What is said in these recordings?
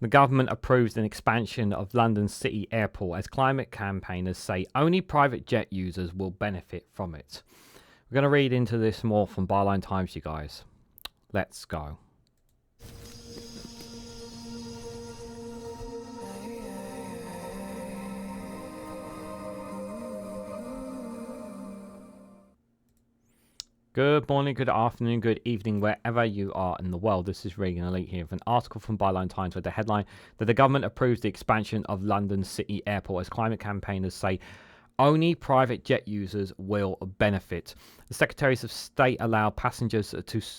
The government approves an expansion of London City Airport as climate campaigners say only private jet users will benefit from it. We're going to read into this more from Byline Times, you guys. Let's go. Good morning, good afternoon, good evening, wherever you are in the world. This is Reganelite here with an article from Byline Times with the headline that the government approves the expansion of London City Airport as climate campaigners say only private jet users will benefit. The Secretaries of State allow passengers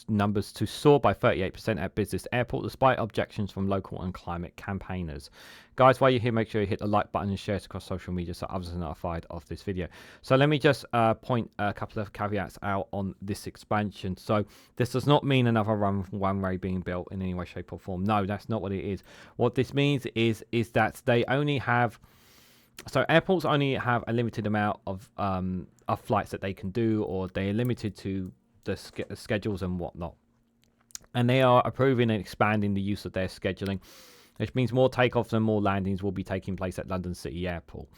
numbers to soar by 38% at business airport despite objections from local and climate campaigners. Guys, while you're here, make sure you hit the like button and share it across social media so others are notified of this video. So let me just point a couple of caveats out on this expansion. So this does not mean another runway being built in any way, shape or form. No, that's not what it is. What this means is that they only have... So airports only have a limited amount of flights that they can do, or they're limited to the schedules and whatnot. And they are approving and expanding the use of their scheduling, which means more takeoffs and more landings will be taking place at London City Airport.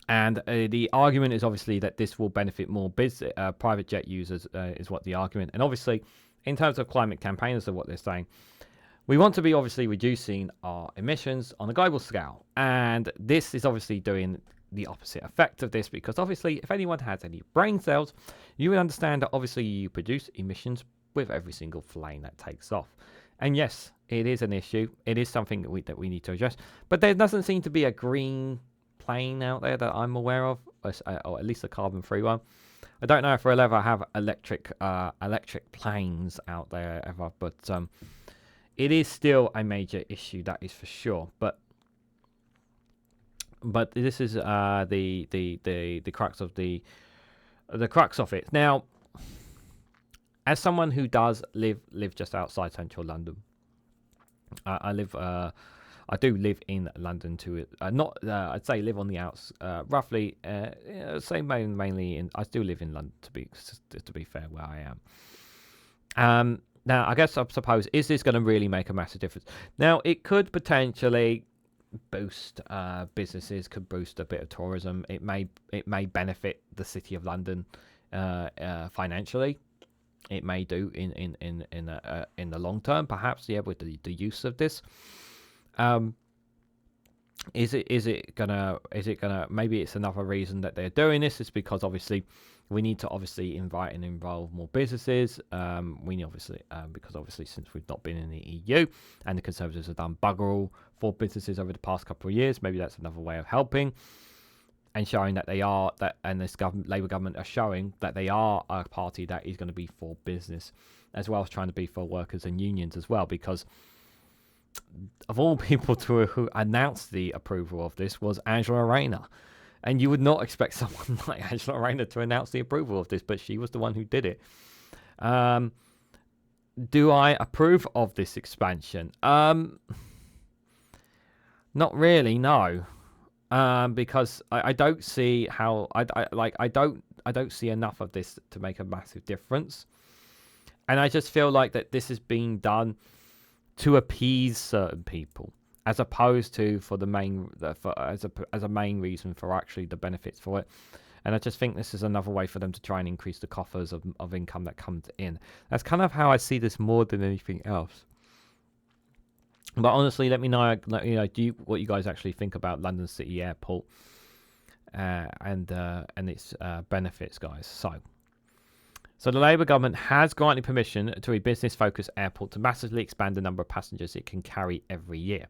And the argument is obviously that this will benefit more private jet users, is what the argument. And obviously, in terms of climate campaigners, of what they're saying, we want to be obviously reducing our emissions on a global scale. And this is obviously doing the opposite effect of this, because obviously if anyone has any brain cells, you would understand that obviously you produce emissions with every single plane that takes off. And yes, it is an issue. It is something that we need to address. But there doesn't seem to be a green plane out there that I'm aware of, or at least a carbon-free one. I don't know if we'll ever have electric planes out there ever, but it is still a major issue, that is for sure. But this is the crux of the crux of it. Now, as someone who does live just outside central London, I do live in London too. I'd say live on the outs. Roughly, say mainly in. I do live in London to be fair, where I am. Now, I guess I suppose, is this going to really make a massive difference? Now, it could potentially boost businesses, could boost a bit of tourism. It may benefit the City of London financially. It may do in the long term, perhaps, yeah, with the use of this. Is it gonna maybe it's another reason that they're doing this is because obviously we need to obviously invite and involve more businesses. We obviously because obviously since we've not been in the EU and the Conservatives have done bugger all for businesses over the past couple of years, maybe that's another way of helping and showing that they are and this Labour government are showing that they are a party that is going to be for business as well as trying to be for workers and unions as well, because of all people who announced the approval of this was Angela Rayner. And you would not expect someone like Angela Rayner to announce the approval of this, but she was the one who did it. Do I approve of this expansion? Not really, no. Because I don't see how I don't see enough of this to make a massive difference. And I just feel like that this is being done to appease certain people, as opposed to for the main as a main reason for actually the benefits for it. And I just think this is another way for them to try and increase the coffers of income that comes in. That's kind of how I see this more than anything else. But honestly, let me know what you guys actually think about London City Airport and its benefits, guys. So the Labour government has granted permission to a business-focused airport to massively expand the number of passengers it can carry every year.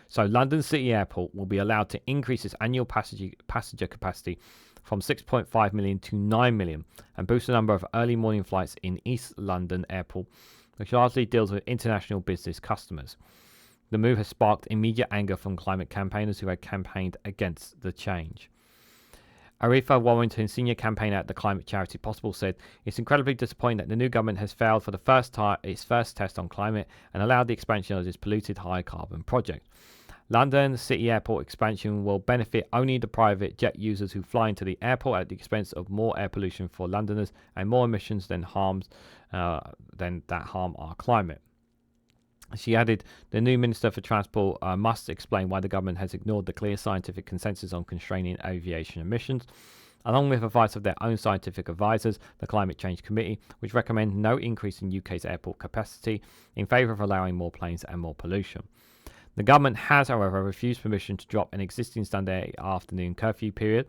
So London City Airport will be allowed to increase its annual passenger capacity from 6.5 million to 9 million and boost the number of early morning flights in East London Airport, which largely deals with international business customers. The move has sparked immediate anger from climate campaigners who had campaigned against the change. Alethea Warrington, senior campaigner at the climate charity Possible, said, "It's incredibly disappointing that the new government has failed for the first time its first test on climate and allowed the expansion of this polluted high carbon project. London City Airport expansion will benefit only the private jet users who fly into the airport at the expense of more air pollution for Londoners and more emissions that harm our climate." She added, the new Minister for Transport must explain why the government has ignored the clear scientific consensus on constraining aviation emissions, along with advice of their own scientific advisors, the Climate Change Committee, which recommend no increase in UK's airport capacity in favour of allowing more planes and more pollution. The government has, however, refused permission to drop an existing Sunday afternoon curfew period,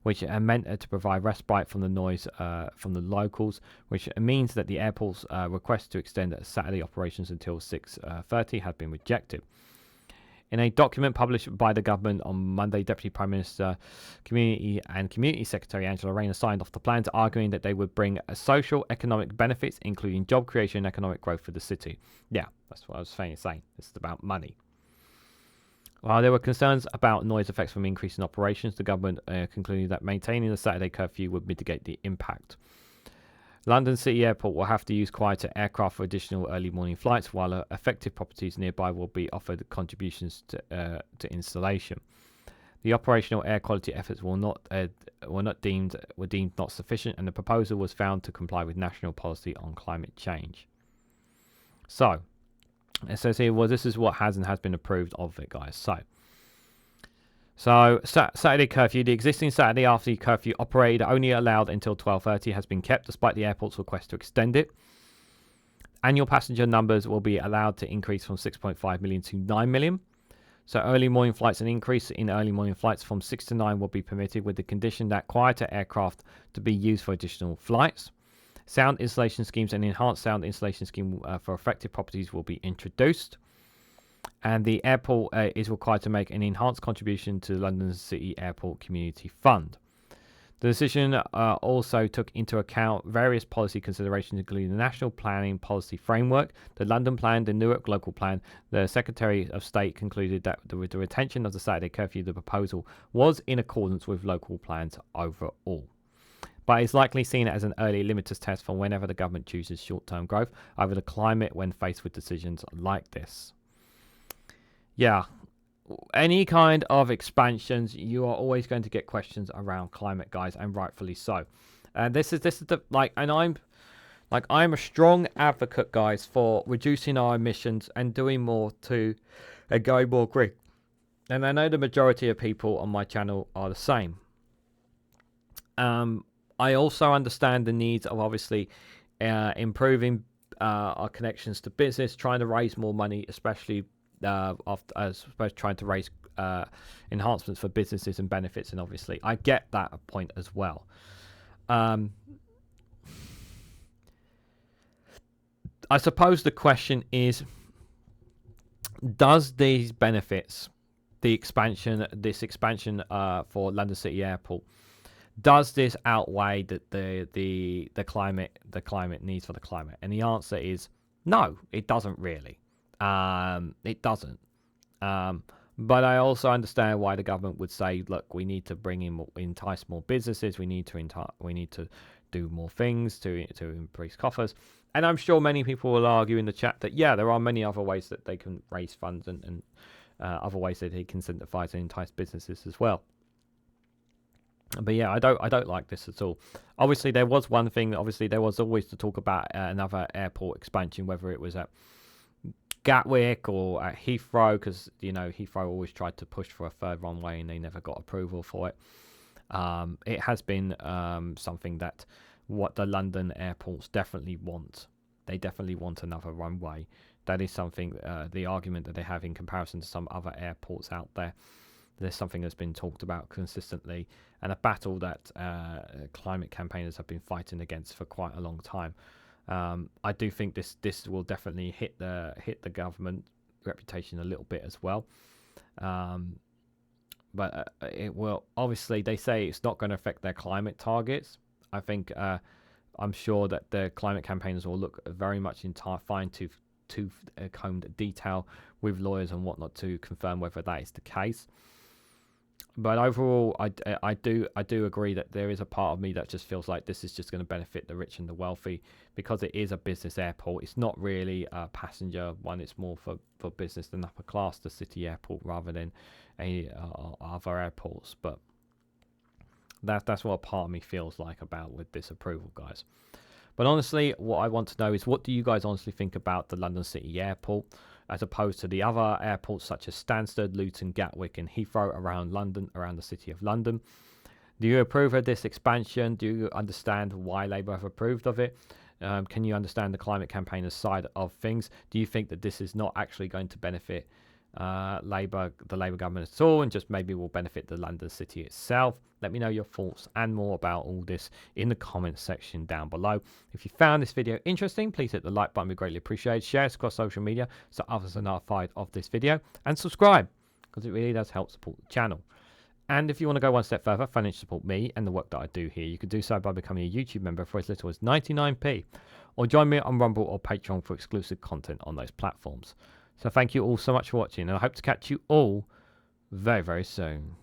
which are meant to provide respite from the noise from the locals, which means that the airport's request to extend Saturday operations until 6:30 had been rejected. In a document published by the government on Monday, Deputy Prime Minister Community Secretary Angela Rayner signed off the plans, arguing that they would bring social economic benefits, including job creation and economic growth for the city. Yeah, that's what I was saying. This is about money. While there were concerns about noise effects from increasing operations, the government concluded that maintaining the Saturday curfew would mitigate the impact. London City Airport will have to use quieter aircraft for additional early morning flights, while affected properties nearby will be offered contributions to installation. The operational air quality efforts were deemed not sufficient, and the proposal was found to comply with national policy on climate change. So, it says here, well, this is what has been approved of it, guys. So Saturday curfew. The existing Saturday afternoon curfew operated only allowed until 12:30 has been kept, despite the airport's request to extend it. Annual passenger numbers will be allowed to increase from 6.5 million to 9 million. So early morning flights, an increase in early morning flights from 6 to 9 will be permitted, with the condition that quieter aircraft to be used for additional flights. Sound insulation schemes and enhanced sound insulation scheme for affected properties will be introduced. And the airport is required to make an enhanced contribution to London City Airport Community Fund. The decision also took into account various policy considerations, including the National Planning Policy Framework, the London Plan, the Newark Local Plan. The Secretary of State concluded that with the retention of the Saturday curfew, the proposal was in accordance with local plans overall. But it's likely seen as an early litmus test for whenever the government chooses short-term growth over the climate when faced with decisions like this. Yeah, any kind of expansions, you are always going to get questions around climate, guys, and rightfully so. And this is the I'm a strong advocate, guys, for reducing our emissions and doing more to go more green. And I know the majority of people on my channel are the same. I also understand the needs of obviously improving our connections to business, trying to raise more money, especially trying to raise enhancements for businesses and benefits. And obviously, I get that point as well. I suppose the question is, does these benefits, this expansion for London City Airport, does this outweigh the climate needs for the climate? And the answer is no, it doesn't really. It doesn't. But I also understand why the government would say, look, we need to entice more businesses. We need to do more things to increase coffers. And I'm sure many people will argue in the chat that there are many other ways that they can raise funds and other ways that they can incentivize and entice businesses as well. But I don't like this at all. Obviously, there was one thing. Obviously, there was always to talk about another airport expansion, whether it was at Gatwick or at Heathrow, because Heathrow always tried to push for a third runway and they never got approval for it. It has been something that what the London airports definitely want. They definitely want another runway. That is something, the argument that they have in comparison to some other airports out there. There's something that's been talked about consistently, and a battle that climate campaigners have been fighting against for quite a long time. I do think this will definitely hit the government reputation a little bit as well. But it will. Obviously, they say it's not going to affect their climate targets. I think I'm sure that the climate campaigners will look very much in fine-tooth combed detail with lawyers and whatnot to confirm whether that is the case. But overall, I do agree that there is a part of me that just feels like this is just going to benefit the rich and the wealthy, because it is a business airport. It's not really a passenger one. It's more for business and upper class, the city airport, rather than other airports. But that's what a part of me feels like about with this approval, guys. But honestly, what I want to know is, what do you guys honestly think about the London City Airport? as opposed to the other airports such as Stansted, Luton, Gatwick, and Heathrow around London, around the City of London. Do you approve of this expansion? Do you understand why Labour have approved of it? Can you understand the climate campaigners' side of things? Do you think that this is not actually going to benefit the Labour government at all, and just maybe will benefit the London city itself? Let me know your thoughts and more about all this in the comments section down below. If you found this video interesting, please hit the like button, we greatly appreciate it. Share it across social media so others are notified of this video, and subscribe because it really does help support the channel. And if you want to go one step further, financially support me and the work that I do here, you can do so by becoming a YouTube member for as little as 99p, or join me on Rumble or Patreon for exclusive content on those platforms. So thank you all so much for watching, and I hope to catch you all very, very soon.